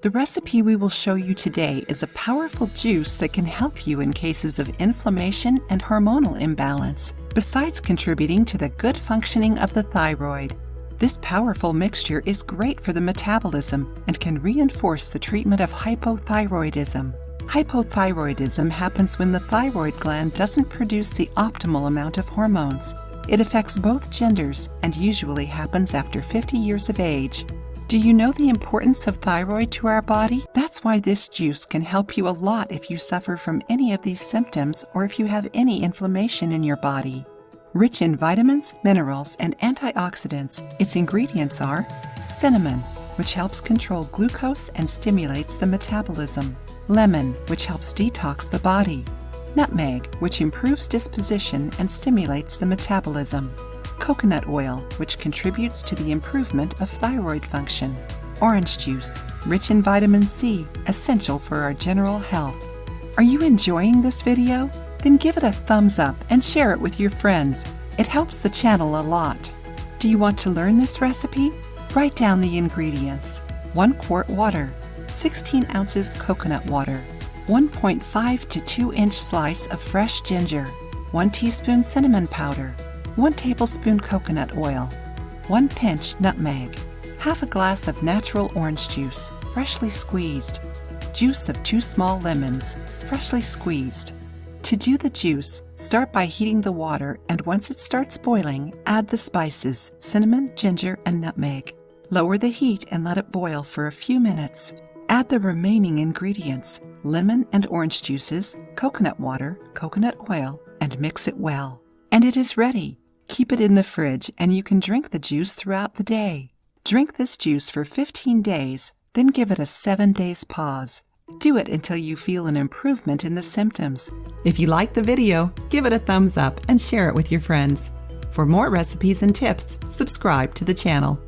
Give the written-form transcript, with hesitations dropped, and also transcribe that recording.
The recipe we will show you today is a powerful juice that can help you in cases of inflammation and hormonal imbalance, besides contributing to the good functioning of the thyroid. This powerful mixture is great for the metabolism and can reinforce the treatment of hypothyroidism. Hypothyroidism happens when the thyroid gland doesn't produce the optimal amount of hormones. It affects both genders and usually happens after 50 years of age. Do you know the importance of thyroid to our body? That's why this juice can help you a lot if you suffer from any of these symptoms or if you have any inflammation in your body. Rich in vitamins, minerals, and antioxidants, its ingredients are cinnamon, which helps control glucose and stimulates the metabolism; lemon, which helps detox the body; nutmeg, which improves disposition and stimulates the metabolism; coconut oil, which contributes to the improvement of thyroid function; orange juice, rich in vitamin C, essential for our general health. Are you enjoying this video? Then give it a thumbs up and share it with your friends. It helps the channel a lot. Do you want to learn this recipe? Write down the ingredients: 1 quart water, 16 ounces coconut water, 1.5 to 2 inch slice of fresh ginger, 1 teaspoon cinnamon powder, 1 tablespoon coconut oil, 1 pinch nutmeg, half a glass of natural orange juice, freshly squeezed, juice of 2 small lemons, freshly squeezed. To do the juice, start by heating the water, and once it starts boiling, add the spices, cinnamon, ginger, and nutmeg. Lower the heat and let it boil for a few minutes. Add the remaining ingredients, lemon and orange juices, coconut water, coconut oil, and mix it well. And it is ready. Keep it in the fridge and you can drink the juice throughout the day. Drink this juice for 15 days, then give it a 7 days pause. Do it until you feel an improvement in the symptoms. If you like the video, give it a thumbs up and share it with your friends. For more recipes and tips, subscribe to the channel.